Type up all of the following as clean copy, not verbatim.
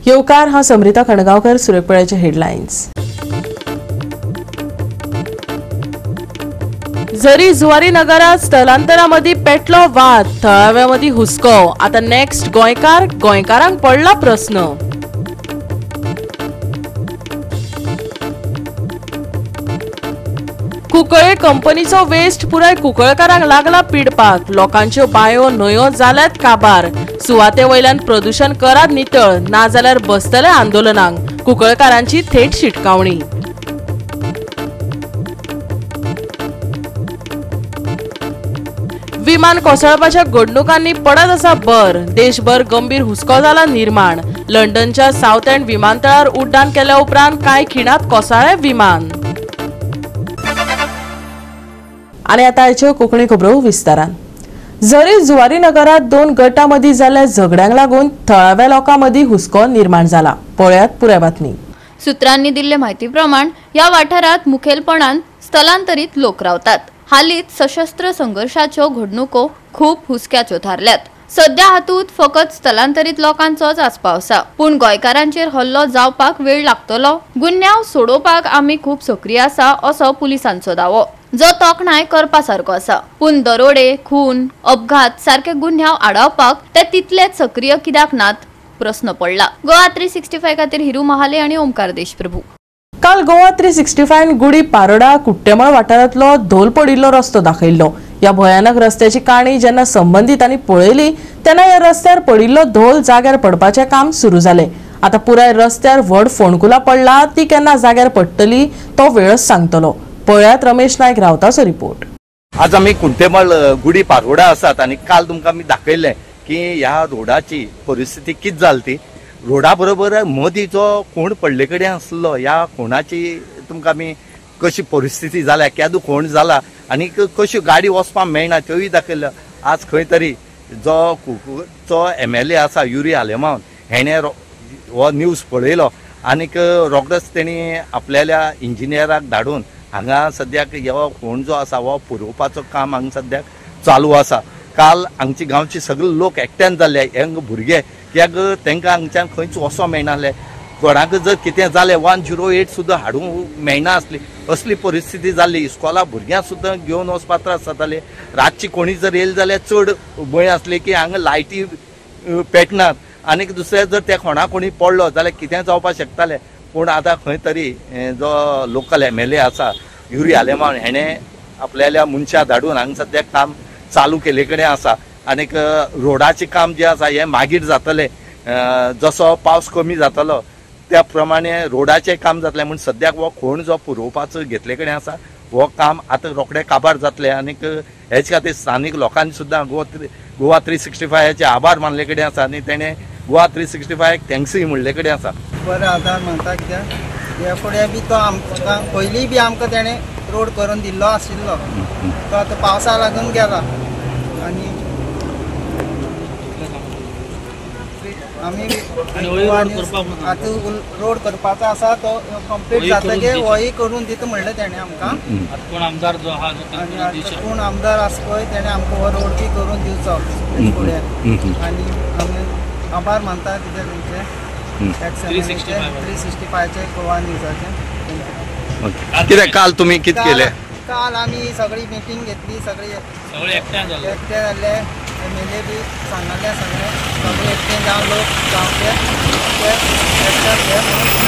येवकार हांव समृता खणगांवकर. सुरतपळ्याचे हेडलायन्स. जरी जुवारी नगरात स्थलांतरामदी पेटलो वाद, थळाव्यामदी हुस्को. आता नेक्स्ट गोंयकारांक पडला प्रश्न. कुंकळे कंपनीचो वेस्ट पुराय कुंकळकारांक लागला पिडपाक. लोकांच्यो बांयो न्हंयो जाल्यात काबार. सुवाते वयल्यान प्रदूषण करात नितळ, ना जाल्यार बसतले आंदोलनांक. कुंकळकारांची थेट शिटकावणी. विमान कोसळपाच्या घडणुकांनी पडत आसा भर. देशभर गंभीर हुस्को जाला निर्माण. लंडनच्या साउथ एंड विमानतळार उड्डाण केल्या उपरांत कांय खिणात कोसळ्ळे विमान. आणि आता आयच्यो कोंकणी खबरो विस्तारान. जरी जुवारी नगरात दोन गटां मदीं जाल्ल्या झगड्यांक लागून थळाव्या लोकां मदीं हुस्को निर्माण जाला. पळयात पुराय बातमी. सूत्रांनी दिल्ले माहिती प्रमाण या वाठारात मुखेलपणान स्थलांतरीत लोक रावतात. हालींच सशस्त्र संघर्षाच्यो घडणुको खूप हुस्क्याच्यो थारल्यात. सध्या हातूंत फकत स्थलांतरीत लोकांचोच आस्पाव आसा, पूण गोंयकारांचेर हल्लो जावपाक वेळ लागतलो. गुन्यांव सोडोवपाक आमी खूप सक्रीय आसा असो पुलिसांचो दावो, जो तोखणाय करपा सारको आसा. पूण दरोडे, खून, अपघात सारखे गुन्यांव आडावपाक ते तितलेच सक्रीय कित्याक नात प्रश्न पडला. गोवा 365 खातीर हिरू महाले आणि ओमकार देशप्रभू. काल गोवा 365 गुडी पारोडा कुट्टेमळ वाठारांतलो धोल पडिल्लो रस्तो दाखयल्लो. या भयानक रस्त्याची काणी जेन्ना संबंधितांनी पळयली तेन्ना ह्या रस्त्यार पडिल्लो धोल जाग्यार पडपाचें काम सुरू जालें. आता पुराय रस्त्यार व्हड फोंडकुलां पडला. ती केन्ना जाग्यार पडटली तो वेळच सांगतलो. पळयात रमेश नायक रावताचो रिपोर्ट. आज आमी कुंटेमळ गुडी पारोडा आसात आणि काल तुमकां आमी दाखयल्लें की ह्या रोडाची परिस्थिती कित जाली ती. रोडा बरोबर मदीं जो कोण पडले कडेन आसलो, ह्या कोणाची तुमकां आमी कशी परिस्थिती जाल्या, केदो कोण जाला आनी कश्यो गाडी वचपाक मेळना त्योय दाखयल्यो. आज खंय तरी जो MLA आसा युरी आलेमावन हेणे हो न्यूज पळयलो आनीक रोखडोच तेणी आपल्याल्या इंजिनियराक धाडून हांगा सद्याक हो फोंड जो आसा हो पुरोवपाचो काम हांगा सद्याक चालू आसा. काल हांगचे गांवचे सगळे लोक एकट्यान जाल्ले, यंग भुरगे, कित्याक तांकां हांगच्यान खंयच वचोंक मेळनासलें. कोणाक जर कितें जालें 108 सुद्दां हाडूंक मेळना आसली, असली परिस्थिती जाल्ली. इस्कॉला भुरग्यांक सुद्दां घेवन वचपाक त्रास जाताले. रातची कोणी जर येयले जाल्यार चड भंय आसले की हांगा लायटी पेटनात आनीक दुसरे जर त्या कोणा कोणी पडलो जाल्यार कितें जावपाक शकतालें. पूण आतां खंय तरी जो लोकल MLA आसा युरी आलेमावन हेणें आपल्याल्या मनशां धाडून हांगा सद्याक काम चालू केले कडेन आसा. आनीक रोडाचें काम जें आसा हें मागीर जातलें. जसो पावस कमी जातलो त्या प्रमाणे रोडाचें काम जातलें. म्हूण सद्याक हो खोंड जो पुरोवपाचो घेतले कडेन आसा हो काम आतां रोखडें काबार जातलें. आनीक हेचे खातीर स्थानीक लोकांनी सुद्दां गोवा 365 हेचे आभार मानले कडेन आसा आनी तेणें गोवा 365 थँक्सूय म्हणले कडेन आसा. बरें आदार म्हणटा कित्याक हे फुडें बी तो आमकां पयलीं बी आमकां तेणें रोड करून दिल्लो आशिल्लो. तो आतां पावसा लागून गेला आनी आमी आतां रोड करपाचो आसा तो कंप्लीट जातकीर होय करून दिता म्हणलें तेणें आमकां. कोण आमदार जो आहा आनी कोण आमदार आसा पळय तेणें आमकां हो रोड बी करून दिवचो फुडें. आनी आमी आभार मानता कितें तेंचे 365चे गोवा न्यूजाचे. कितें काल तुमी कितें केलें? काल आमी सगळी मिटींग घेतली, सगळे एकठांय जाल्ले. MLA बी सांगले सगळे एकठांय जावन लोक गांवचे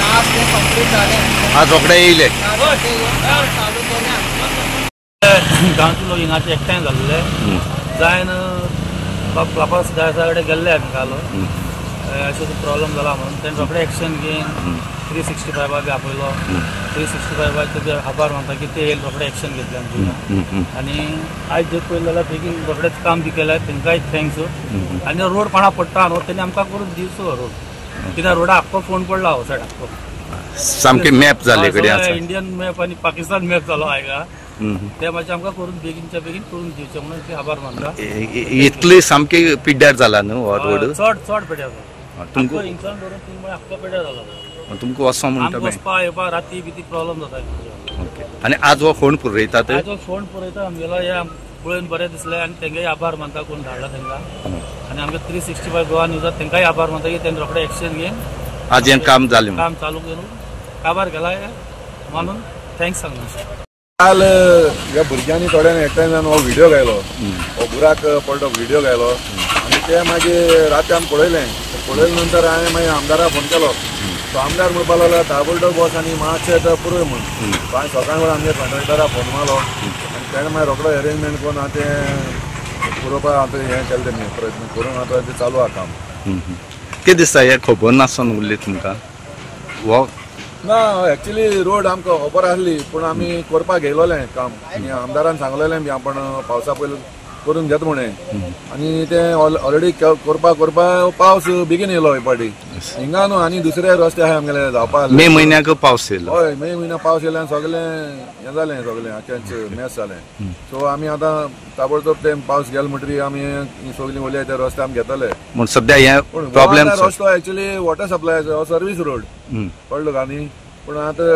आज ते कंप्लीट जालें. आज रोखडे येयले चालू केलें. गांवचे लोक हिंगाचे एकठांय जाल्ले जायन बाबा सुदारसा कडेन गेल्ले काल अशें प्रॉब्लम जाला म्हणून तेणें रोखडें एक्शन घेवन 365 बी आपयलो. 365 तुजे आभार मानता की ते येयले रोखडें एक्शन घेतलें आमचे. आनी आयज जर पळयलें जाल्यार बेगीन रोखडेंच काम बी केलें, तांकांय थँक्स. आनी रोड कोणा पडटा न्हू तेणी आमकां करून दिवचो रोड, कित्याक रोडा आख्खो फोन पडला हो सायड आख्खो सामकें मॅप जाल्ले कडेन आसा. इंडियन मॅप आनी पाकिस्तान मॅप जालो हांगा. ते मातशें आमकां करून बेगीनच्या बेगीन करून दिवचें म्हणून ते आभार मानता. इतली सामकी पिड्ड्यार जाला न्हू हो रोड? चड पिड्ड्यार जाला. तुमकां हिंगसान धरून तीन आख्खो पिड्ड्यार जाला. तुमकां वचोंक म्हणटा वचपा येवपा राती बिती प्रॉब्लम जाता. ओके. आनी आज हो फोंड पुरयतात? आज हो फोंड पळयता आमगेलो हे पळोवन बरें दिसलें आनी तेंकाय आभार मानता कोण धाडला तेंकां. आनी आमगे 365 गोवा न्यूजात तेंकाय आभार मानता की तेणी रोखडें एक्शन घेवन आज हें काम जालें काम चालू करून काबार केला म्हणून थँक्स सांगू. काल ह्या भुरग्यांनी थोड्यांनी एकठांय जावन हो व्हिडिओ गायलो, हो बुराक पडलो व्हिडिओ गायलो आनी ते मागीर राती आमी पळयले नंतर हांवें मागीर आमदाराक फोन केलो. तो आमदार म्हणपा लागलो ताबडतोब बस आनी मातशें तो पुरोय म्हूण. हांवें सकाळी वेळार आमच्या कंडक्टराक फोन मारलो आनी तेणें मागीर रोखडो अरेंजमेंट करून आतां तें पुरोवपाक आतां हें केलें तेमी प्रयत्न करून आतां तें चालू आहा काम. कितें दिसता हें खबर नासतना उरली तुमकां? हो ना एक्चुअली रोड आमकां खबर आसली पूण आमी करपाक गेलोलें काम आनी आमदारान सांगलेलें बी आपण पावसा पयलीं करून घेता म्हणें आनी तें ऑलरेडी करपाक पावस बेगीन येयलो हे पाटी हिंगा न्हू आनी दुसरे रस्ते आहाय आमगेले जावपाक. मे म्हयन्याक पावस येयलो. हय मे म्हयन्या पावस येयले आनी सगळें हें जालें सगळें आख्यांच मॅस जालें. सो आमी आतां ताबडतोब ते पावस गेलो म्हणटरी आमी सगळीं वयले ते रस्ते आमी घेतले. म्हण सद्या हे प्रॉब्लेम रस्तो एक्चुअली वॉटर सप्लायचो सर्वीस रोड कळ्ळो का न्ही. पूण आतां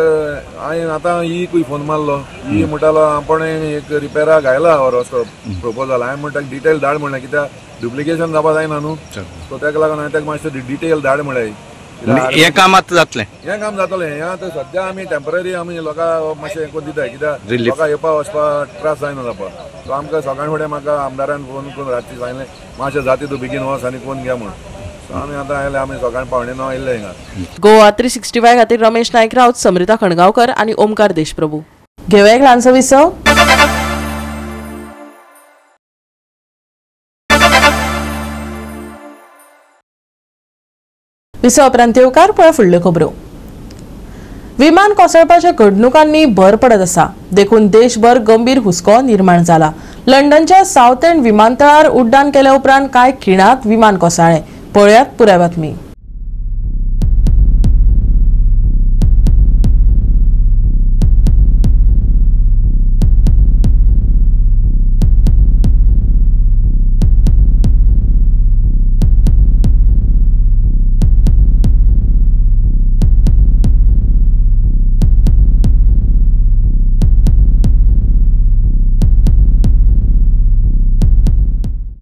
हांवें आतां इकूय फोन मारलो, ई म्हणटालो आपण एक रिपेराक घायला हो रस्तो प्रपोजल. हांवें म्हणटा डिटेल धाड म्हणलें कित्याक डुप्लिकेशन जावपा जायना न्हू. सो तेका लागून हांवें तेका मातशें डिटेल धाड म्हणलें. हें काम आतां जातलें. हें काम जातलें. हें आतां सद्या आमी टेम्पररी आमी लोकांक मातशें हें करून दिताय कित्याक लोकांक येवपा वचपाक त्रास जायना जावपाक. सो आमकां सकाळी फुडें म्हाका आमदारान फोन करून रातची सांगलें मातशें जाती तूं बेगीन वच आनी कोण घे म्हूण. सो आमी आतां आयले आमी सकाळी 9:15 आयिल्ले हिंगा. गोवा 365 खातीर रमेश नायक रावत, समृता खणगांवकर आनी ओमकार देशप्रभू. घेवया एक ल्हानसो विसव. विसव उपरांत येवकार पळय फुडल्यो खबरो. विमान कोसळपाच्या घडणुकांनी भर पडत आसा, देखून देशभर गंभीर हुस्को निर्माण जाला. लंडनच्या साउथ एंड विमानतळार उड्डाण केल्या उपरांत कांय खिणात विमान कोसळ्ळें. पळयात पुराय बातमी.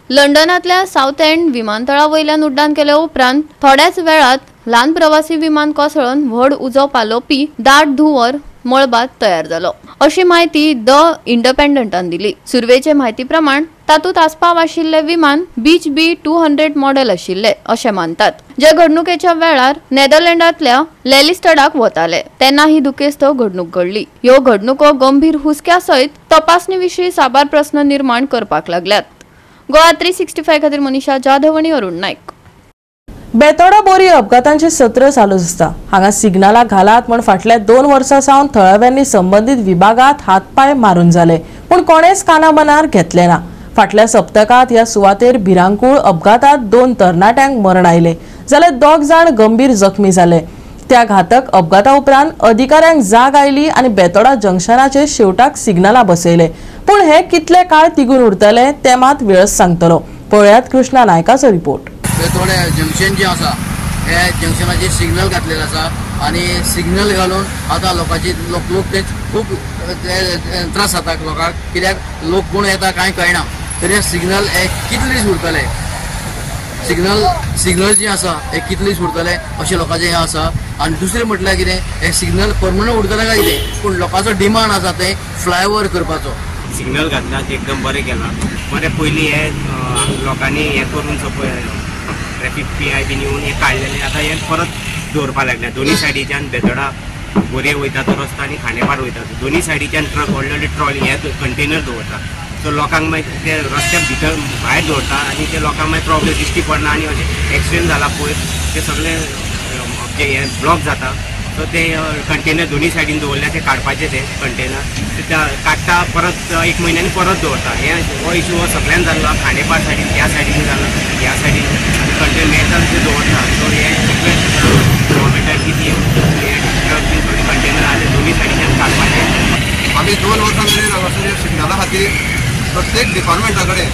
लंडनातल्या साउथ एंड विमानतळावयल्यान उड्डाण केल्या उपरांत थोड्याच वेळात ल्हान प्रवासी विमान कोसळून व्हड उजो पालोवपी दाट धुंवर मळबात तयार जालो, अशी माहिती द इंडिपेंडंटान दिली. सुरवेचे म्हायती प्रमाण तातूंत आस्पाव आशिल्ले विमान बीच B200 मॉडेल आशिल्ले अशें मानतात, जे घडणुकेच्या वेळार नेदरलँडांतल्या लेलिस्टडाक वताले तेन्ना ही दुखेस्त घडणूक घडली. ह्यो घडणुको गंभीर हुस्क्या सयत तपासणी विशीं साबार प्रस्न निर्माण करपाक लागल्यात. गोवा 365 खातीर मनीषा जाधव आनी अरुण नायक. बेतोडा बोरी अपघातांचे सत्र चालूच आसता. हांगा सिग्नलां घालात म्हण फाटल्या 2 वर्सां सावन थळाव्यांनी संबंधीत विभागात हातपाय मारून जाले, पूण कोणेच कानामनार घेतले ना. फाटल्या सप्तकात ह्या सुवातेर भिरांकूळ अपघातात 2 तरणाट्यांक मरण आयले, जाल्यार 2 जाण गंभीर जखमी जाले. त्या घातक अपघाता उपरांत अधिकाऱ्यांक जाग आयली आनी बेतोडा जंक्शनाचे शेवटाक सिग्नलां बसयले, पूण हे कितले काळ तिगून उरतले ते मात वेळच सांगतलो. पळयात कृष्णा नायकाचो रिपोर्ट. बेतोडे जंक्शन जे आसा हे जंक्शनाचेर सिग्नल घातलेले आसा आनी सिग्नल घालून आतां लोकांची लोक ते खूब त्रास जाता लोकांक, कित्याक लोक कोण येता कांय कळना. तरी सिग्नल हे कितले दीस उरतले, सिग्नल जे आसा हे कितले दीस उरतले अशें लोकांचें हें आसा. आनी दुसरें म्हटल्यार कितें हे सिग्नल परमनंट उरतले काय कितें, पूण लोकांचो डिमांड आसा ते फ्लायओव्हर करपाचो. सिग्नल घातल्यात एकदम बरें केलां. बरें पयलीं हे लोकांनी हें करून ट्रॅफिक PI बी येवन हें काडलेलें, आतां हें परत दवरपा लागल्या. दोनी सायडीच्यान बेतोडा बोरये वयता तो रस्तो आनी खांडेपार वयता तो दोनी सायडीच्यान ट्रक व्हडले ट्रॉली हे कंटेनर दवरता. सो लोकांक मागीर ते रस्त्याक भितर भायर दवरता आनी ते लोकांक मागीर प्रॉब्लेम दिश्टी पडना आनी अशें एक्सिडेंट जाला पळय ते सगळे जे हे ब्लॉक जाता. सो ते कंटेनर दोनी सायडीन दवरल्या ते काडपाचे ते कंटेनर ते काडटा परत 1 म्हयन्यानी परत दवरता. हो इशू हो सगळ्यान जाल्लो खांडेपार सायडीन ह्या सायडीन जालो ह्या सायडीन आनी कंटेनर मेळटा ते दवरता. सो हे गव्हर्मेंटान कितें ट्रक बी सगळे कंटेनर आले दोनी सायडीच्यान काडपाचे. आमी 2 वर्सां मेरेन हांगासर सिग्नला खातीर प्रत्येक डिपार्टमेंटा कडेन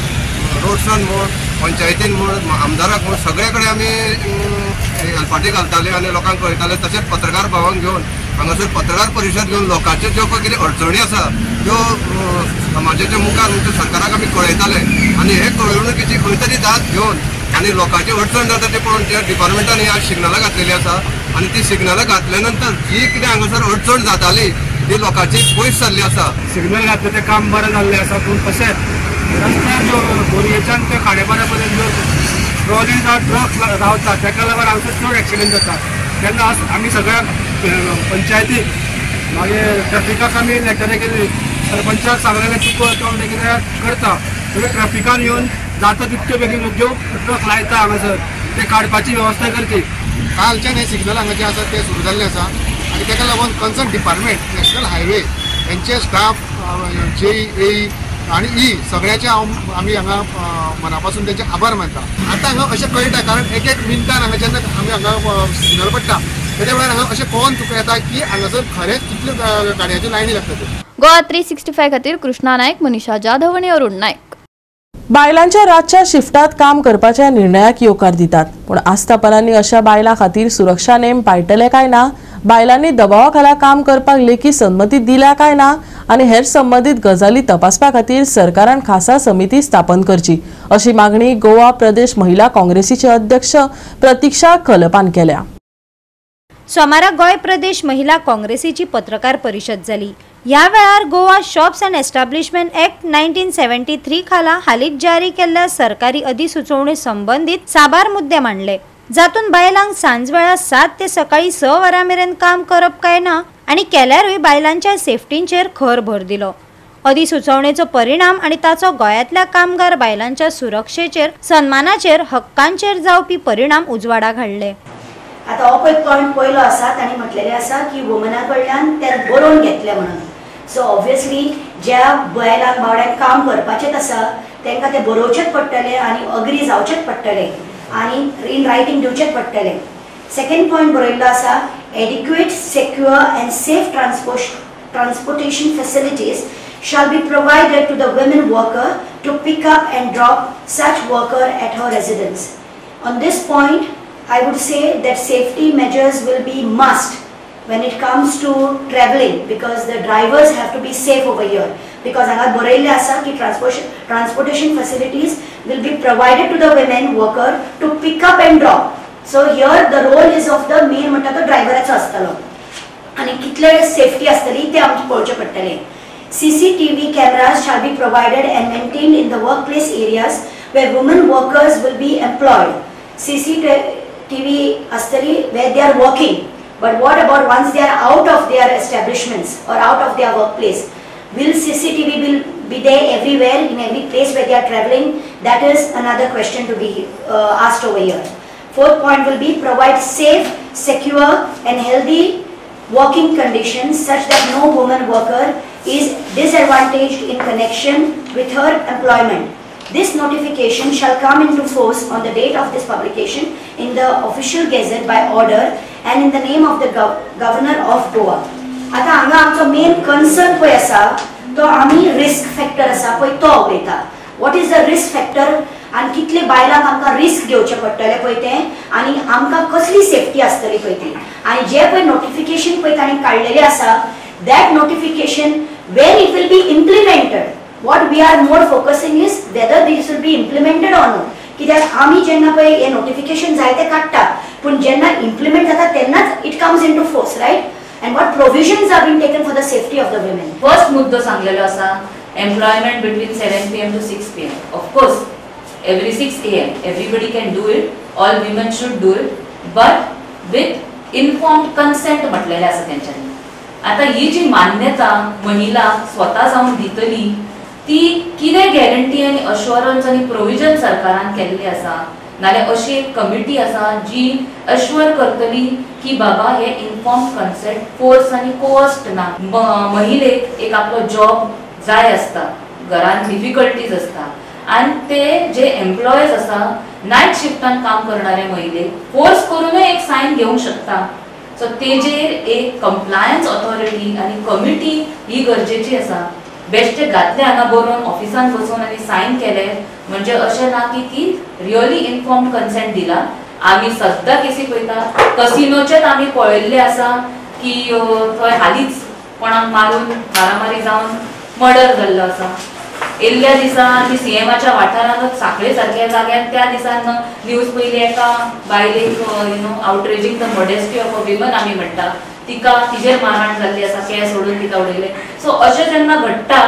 रोड्सान म्हण पंचायतीन म्हण आमदाराक म्हण सगळे कडेन आमी हेल्पाटी घालताले आनी लोकांक कळयताले. तशेंच पत्रकार भावांक घेवन हांगासर पत्रकार परिशद घेवन लोकांच्यो ज्यो पळय कितें अडचणी आसा त्यो समाजाच्या मुखार म्हणजे सरकाराक आमी कळयताले आनी हे कळवणुकीची खंय तरी दाद घेवन आनी लोकांची अडचण जाता ते पळोवन त्या डिपार्टमेंटान ह्या सिग्नलां घातलेली आसा आणि ती सिग्नलां घातल्या नंतर जी कितें हांगासर अडचण जाताली ती लोकांची पयस जाल्ली आसा. सिग्नल घातलं ते काम बरें जाल्लें आसा, पूण तशेंच रस्त्यार बोरयेच्यान ते खाडेपाड्या पर्यंत ट्रॉली ट्रक रावता ताका लागून हांगासर चड एक्सिडेंट जाता. तेन्ना आमी सगळ्या पंचायतीक मागीर ट्रॅफिकाक आमी लेटरां केली, सरपंचाक सांगलेलें तुका तो कितें करता तुमी ट्रॅफिकान येवन जाता तितके बेगीन ज्यो ट्रक लायता हांगासर ते काडपाची वेवस्था करची. कालच्यान हे सिग्नल हांगा जे आसा ते सुरू जाल्ले आसा आनी ताका लागून कन्सर्न डिपार्टमेंट नॅशनल हायवे यांचे स्टाफ JE आणि ई सगळ्याचे आमी हांगा मना पासून तेंचे आभार मानता. आतां हांगा अशें कळटा कारण एक एक मिनटान हांगा जेन्ना आमी हांगा सिग्नल पडटा तेच्या वेळार हांगा अशें कळोन तुका येता की हांगासर खरेंच कितल्यो गाडयांच्यो लायनी लागतात. गोवा 365 खातीर कृष्णा नायक, मनीषा जाधव आणि अरुण नायक. बायलांच्या रातच्या शिफ्टात काम करपाच्या निर्णयाक येवकार दितात, पण आस्थापनांनी अशा बायलां खातीर सुरक्षा नेम पाळटले काय ना, बायलांनी दबावा खाला काम करपाक लेखी संमती दिल्या काय ना आणि हेर संबंधित गजाली तपासपा खातीर सरकारान खासा समिती स्थापन करची अशी मागणी गोवा प्रदेश महिला काँग्रेसीचे अध्यक्ष प्रतीक्षा खलपान केल्या. सोमारा गोय प्रदेश महिला काँग्रेसीची पत्रकार परिषद जाली. ह्या वेळार Goa shops and establishment act 1973 खाला हालींच जारी केल्ल्या सरकारी अधिसुचोवणे संबंधित साबार मुद्दे मांडले, जातून बायलांक सांजवेळा 7 ते सकाळी 6 वरां मेरेन काम करप काय ना आणि केल्यारूय बायलांच्या सेफ्टींचेर खर भर दिलो. अधिसुचोवणेचो परिणाम आणि ताचो गोंयांतल्या कामगार बायलांच्या सुरक्षेचेर, सन्मानाचेर, हक्कांचेर जावपी परिणाम उजवाडाक हाडले. आता हो पॉइंट पयलो आसा ताणी म्हटलेले आसा की वुमना कडल्यान ते बरोवन घेतले म्हणून. सो ऑब्वियसली ज्या बायलांक बावड्यांक काम करपाचेच आसा तांकां ते बरोवचेच पडटले आणि अग्री जावचेच पडटले आणि इन रायटिंग दिवचेच पडटले. सेकंड पॉइंट बरयल्लो आसा adequate, secure and safe transportation facilities shall be provided to the women worker to pick up and drop such worker at her residence. On this point, I would say that safety measures will be must when it comes to traveling, because the drivers have to be safe over here. Because anga boreille asa ki transportation facilities will be provided to the women worker to pick up and drop. So here the role is of the main म्हणटा तो ड्रायव्हराचो आसतलो आणि कितले safety आसतली ते आमचे पळोवचे पडटले. CCTV cameras shall be provided and maintained in the workplace areas where women workers will be employed. CCTV astali where they are working, but what about once they are out of their establishments or out of their workplace? Will CCTV will be there everywhere in every place where they are traveling? That is another question to be asked over here. Fourth point will be provide safe, secure and healthy working conditions such that no woman worker is disadvantaged in connection with her employment. This notification shall come into force on the date of this publication in the official gazette by order and in the name of the governor of Goa. आता हांगा आमचो main concern पळय आसा तो आमी risk factor आसा पळय तो उलयता. What is the risk factor आनी कितले बायलांक आमकां रिस्क घेवचे पडटले पळय तें आनी आमकां कसली सेफ्टी आसतली पळय ती आनी जे पळय नोटिफिकेशन पळय तांणी काडलेलें आसा that notification when it will be implemented, what we are more focusing is whether this will be implemented or not. कित्याक आमी जेन्ना पळय हे नोटिफिकेशन जाय ते काडटा पूण जेन्ना इम्प्लिमेंट जाता तेन्नाच it comes into force, right? And what provisions are been taken for the safety of the women. First मुद्दो सांगलेलो आसा employment between 7 PM to 6 PM. Of course every 6 AM everybody can do it, all women should do it, but with informed consent म्हटलेले आसा तेंच्यांनी. आता ही जी मान्यता महिला स्वतः जाऊन दितली ती कितें गॅरंटी आनी अश्युरन्स आनी प्रोविजन सरकारान केल्ली आसा, नाल्यार अशी एक कमिटी आसा जी अश्युअर करतली की बाबा हे इन्फॉर्म कन्सेंट फोर्स आनी कोअर्स्ड ना. महिलेक एक आपलो जॉब जाय आसता, घरान डिफिकल्टीज आसता आणि ते जे एम्प्लॉयज आसा नाईट शिफ्टान काम करणारे महिलेक फोर्स करूनय एक सायन घेवंक शकता. सो तेजेर एक कंप्लायन्स ऑथॉरिटी आणि कमिटी ही गरजेची आसा. बेश्टे घातले हांगा बरोवन ऑफिसान बसून आनी सायन केले म्हणजे अशें ना की ती रियली इन्फॉर्म्ड कन्सेंट दिला. आमी सद्दां केसी पळयता, कसिनोचेच आमी पळयल्ले आसा की थंय हालींच कोणाक मारून मारामारी जावन मर्डर जाल्लो आसा. येयल्ल्या दिसान ती सीएमाच्या वाठारांत साखळे सारख्या जाग्यार त्या दिसान न्यूज पयली एका बायलेक outraging the modesty of a women आमी म्हणटा तिका तिजेर मारहाण जाल्ली आसा केस सोडून तिका उडयले. सो अशें जेन्ना घडटा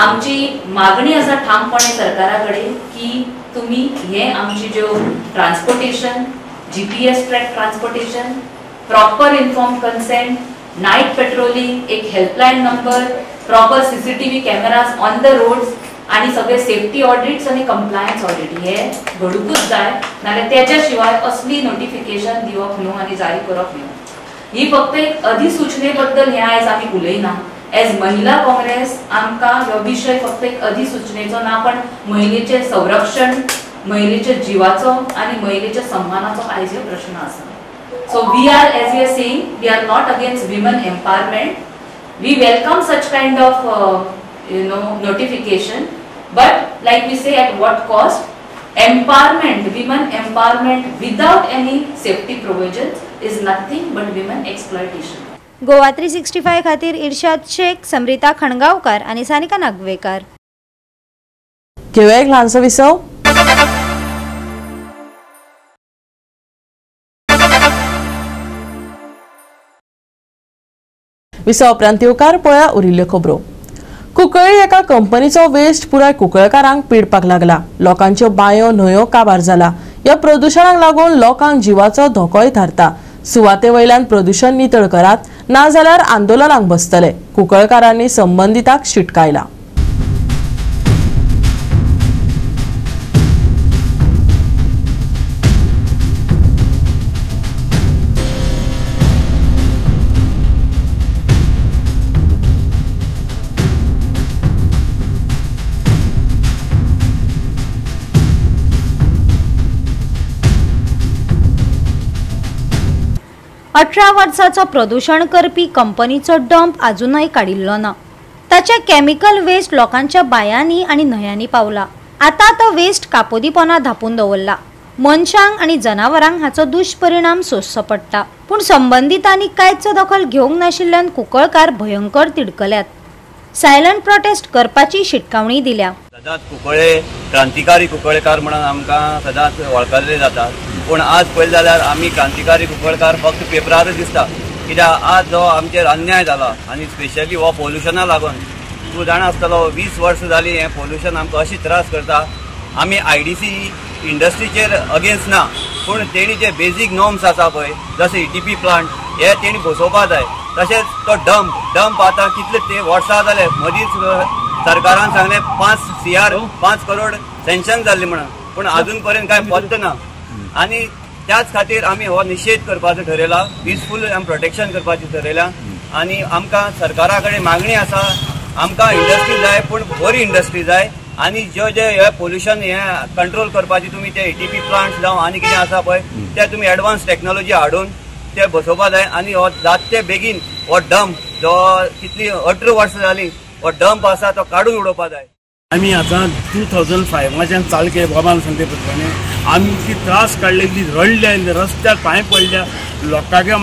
आमची मागणी आसा ठामपणे सरकारा कडेन की तुम्ही हे आमची ज्यो transportation GPS track transportation proper inform consent night patrolling एक helpline number proper CCTV cameras on the roads आणि सगळे सेफ्टी ऑडिट्स आणि कंप्लायन्स ऑडिट हे घडूकच जाय नाल्यार त्याच्या शिवाय असली नोटिफिकेशन दिवप न्हू आणि जारी करप न्हू. ही फक्त एक अधिसूचने बद्दल हे आयज आमी उलयना. एज महिला काँग्रेस आमकां हो विषय फक्त एक अधिसूचनेचो ना पण महिलेचे संरक्षण महिलेच्या जीवाचो आणि महिलेच्या सन्मानाचो आयज हो प्रश्न आसा. So we are, as we are saying, we are not against women empowerment. We welcome such kind of notification, but like we say, at what cost? Empowerment, women empowerment without any safety provisions is nothing but women exploitation. Goa 365 खातीर इर्शाद शेख, समरिता खणगावकार आणि सानिका नागवेकर. घेऊया एक ल्हानसो विसव. विसव उपरांत येवकार पळया उरिल्ल्यो खबरो. कुंकळ्ळी एका कंपनीचो वेस्ट पुराय कुंकळकारांक पिडपाक लागला. लोकांच्यो बांयो न्हंयो काबार जाला. ह्या प्रदूषणाक लागून लोकांक जिवाचो धोकोय थारता. सुवाते वयल्यान प्रदूषण नितळ करात नाजाल्यार आंदोलनाक बसतले. कुंकळकारांनी संबंधिताक शिटकायला. अठरा वर्साचो प्रदूषण करपी कंपनीचो डंप अजूनही काडिल्लो ना. ताचे केमिकल वेस्ट लोकांच्या बायांनी आणि न्हंयांनी पावला. आता तो वेस्ट कापोदीपणां धापून दवरला. मनशांक आणि जनावरांक हाचो दुश्परिणाम सोंसचो पडटा. पूण संबंधितांनी कांयच दखल घेवंक नाशिल्ल्यान कुंकळकार भयंकर तिडकल्यात. सायलंट प्रोटेस्ट करपाची शिटकावणी दिल्या. सदांच कुंकळे क्रांतिकारी कुंकळकार म्हणून आमकां सदांच वळखले जातात. पूण आज पळयलें जाल्यार आमी क्रांतिकारी कुंकळकार फक्त पेपरारच दिसता. कित्याक आज जो आमचेर अन्याय जाला आनी स्पेशली हो पोल्युशना लागून तूं जाणा आसतलो 20 वर्सां जालीं हें पोल्युशन आमकां अशी त्रास करता. आमी IDC इंडस्ट्रीचेर अगेन्स्ट ना पूण तेणी जे बेजीक नॉर्म्स आसा पळय जशें ETP प्लांट हे तेणी बसोवपा जाय. तशेंच तो डंप आतां कितले ते वर्सां जाले. मदींच सरकारान सांगलें 5 करोड सँक्शन जाल्ली म्हणून पूण अजून पर्यंत कांय पत्तो ना. आणि त्याच खातीर आमी हो निषेध करपाचो ठरयला. पीसफूल प्रोटेक्शन करपाचें ठरयलां. आनी आमकां सरकारा कडेन मागणी आसा आमकां इंडस्ट्री जाय पूण बरी इंडस्ट्री जाय. आनी जे हे पोल्युशन हे कंट्रोल करपाची तुमी ते ETP प्लांट्स जावं आनी कितें आसा पळय ते तुमी एडवान्स टेक्नॉलॉजी हाडून ते बसोवपा जाय. आनी हो जात ते बेगीन हो डंप जो कितली 18 वर्सां जालीं हो डंप आसा तो काडून उडोवपा जाय. आम्ही आता 2005 चाल केले बाबान सांगते प्रमाणे आमची त्रास काढलेली रडले रस्त्यार पांय पडल्या लोकांगे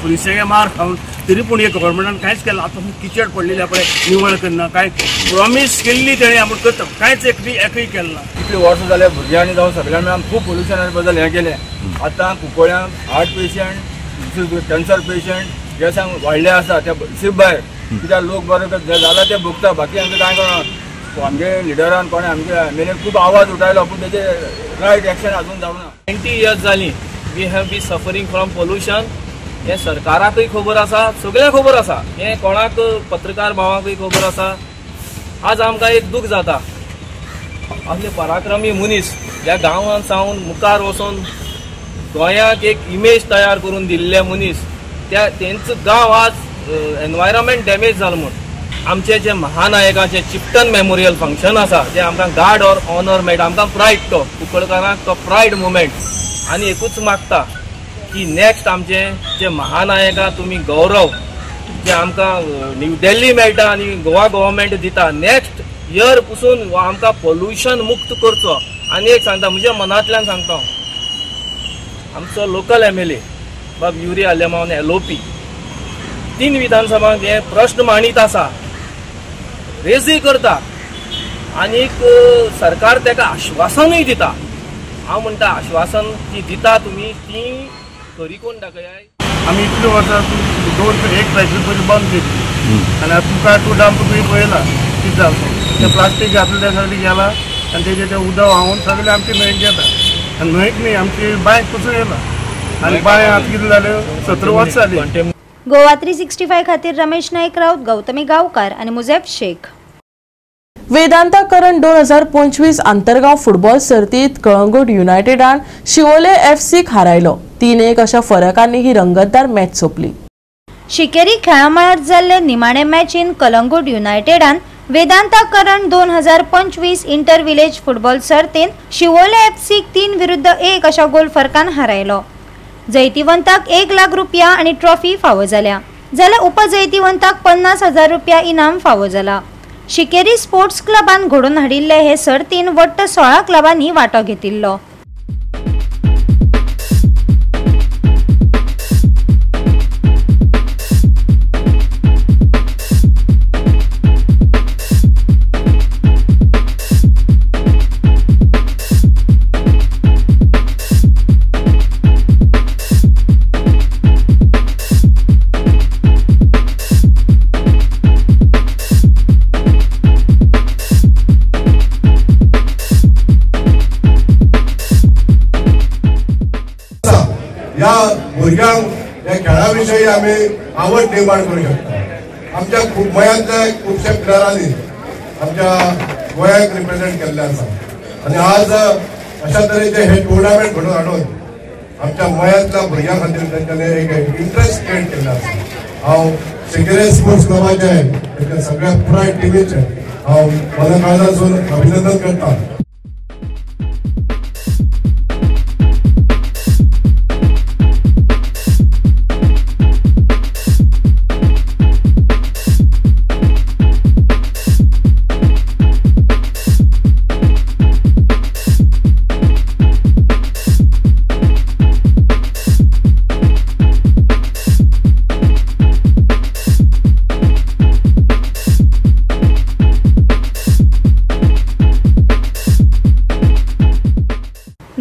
पुलिसांगे मार खावन तरी पूण हे गव्हर्मेंटान कांयच केलें. आतां किचड पडलेली आपणे निवळ करना काय प्रॉमिस केल्ली तेणें आमी करता कांयच एकूय केलें ना. कितली वर्सां जाल्या भुरग्यांनी जावं सगळ्यांनी आमी खूब पोल्युशना बद्दल हें केलें. आतां कुंकळ्यांक हार्ट पेशंट कॅन्सर पेशंट जे सांग वाडले आसा ते शिप भायर कित्याक लोक बरें जाला ते भोगता. बाकी आमकां कांय कळना. आमगे लिडरान कोणें आमगे MLA खूब आवाज उठयलो पूण तेजे रायट एक्शन अजून जावना. 20 years जालीं we have be suffering from pollution. हे सरकाराकूय खबर आसा सगळ्या खबर आसा. हे कोणाक पत्रकार भावाकूय खबर आसा. आज आमकां एक दूख जाता असले पराक्रमी मनीस ह्या गांवांत सावन मुखार वचून गोंयाक एक इमेज तयार करून दिल्ले मनीस तेंचो गांव आज एनवायरमेंट डॅमेज जालो म्हूण आमचे जे महानायकाचे चिप्टन मेमोरियल फंक्शन आसा जे आमकां गार्ड ऑर ऑनर मेळटा आमकां प्रायड तो कुंकळकारांक तो प्रायड मुवमेंट. आनी एकूच मागता की नेक्स्ट आमचे जे महानायका तुमी गौरव जे आमकां न्यू दिल्ली मेळटा आनी गोवा गव्हर्मेंट दिता नेक्स्ट इयर पसून आमकां पोल्युशन मुक्त करचो. आनी एक सांगता म्हज्या मनांतल्यान सांगता आमचो लोकल MLA बाब युरी आलेमावन LOP 3 विधानसभांक हे प्रश्न मांडीत आसा रेजी करता आनीक सरकार ताका आश्वासनूय दिता. हांव म्हणटा आश्वासन जी दिता तुमी ती खरी कोण दाखयाय. आमी इतले वर्सां एक फॅक्टरी पयलीं बंद केली आनी तुका टू डंप तुवें पळयला कितें जाता तें प्लास्टीक घातलें तें सगळें गेलां आनी तेजें तें उदक व्हांवून सगळें आमची न्हंयक येता आनी न्हंयक न्ही आमची बांय कुसून येयला आनी बांय आतां कितें जालें 17 वर्सां जालीं. गोवा 365 खातीर रमेश नाईक राऊत, गौतमी गांवकार आणि मुजेब शेख. वेदांता करण 2025 आंतरगांव फुटबॉल सर्तीत कळंगूट युनायटेडान शिवोले FC हारायलो. 3-1 अशा फरकांनी ही रंगतदार मॅच सोंपली. शिकेरी खेळामळार जाल्ले निमाणे मॅचीन कलंगूट युनायटेडान वेदांता करण 2025 इंटर विलेज फुटबॉल सर्तीन शिवोले FC 3-1 अशा गोल फरकान हारायलो. जैतिवंताक 1 लाख रुपया आणि ट्रॉफी फावो जाल्या जाल्यार उपजैतिवंताक 50,000 रुपया इनाम फावो जाला. शिकेरी स्पोर्ट्स क्लबान घडोवन हाडिल्ले हे सर्तीन वट्ट 16 क्लबांनी वांटो घेतिल्लो. या भुरग्यांक या खेळा विषयी आमी आवड निर्माण करूं शकता. आमच्या गोंयांतल्या खुबशा प्लेयरांनी आमच्या गोंयाक रिप्रेझेंट केल्ले आसा आनी आज अशा तरेचे हे टुर्नामेंट घडोवन हाडून आमच्या गोंयांतल्या भुरग्यां खातीर तेंच्यांनी एक इंट्रस्ट क्रिएट केल्लो आसा. हांव शिकेरी स्पोर्ट्स क्लबाचे सगळ्या पुराय टिमीचे हांव म्हज्या काळजासून अभिनंदन करता.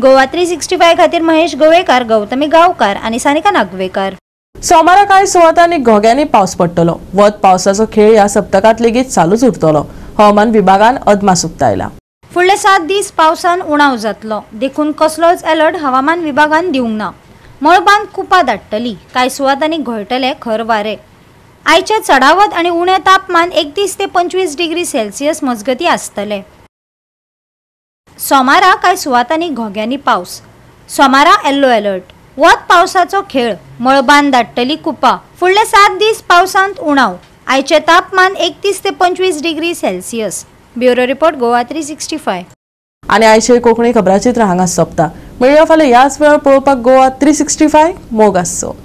गोवा 365 खातीर महेश गोवेकार, गौतमी गांवकार आणि सानिका नागवेकर. सोमारा कांय सुवातांनी घोग्यांनी पावस पडटलो. वत पावसाचो खेळ या सप्तकात लेगीत चालूच उरतलो. हवामान विभागान अदमास उक्तायला. फुडले 7 दीस पावसान उणाव जातलो देखून कसलोच अलर्ट हवामान विभागान दिवंक ना. मळबांत कुपा धाडटली. कांय सुवातांनी घोळटले खर वारे. आयचे चडावत आणि उणे तापमान 31 ते 25 डिग्री सेल्सियस मजगती आसतले. सोमारा कांय सुवातांनी घोग्यांनी पावस. सोमारा येल्लो अलर्ट. वत पावसाचो खेळ. मळबांत धाडटली कुपा. फुडले 7 दीस पावसांत उणाव. आयचे तापमान 31 ते 25 degree Celsius. Bureau report Goa 365. आणि आयचे कोंकणी खबराचित्र हांगा सोंपता. मेळया फाल्यां ह्याच वेळार पळोवपाक गोवा 365 मोग आसचो.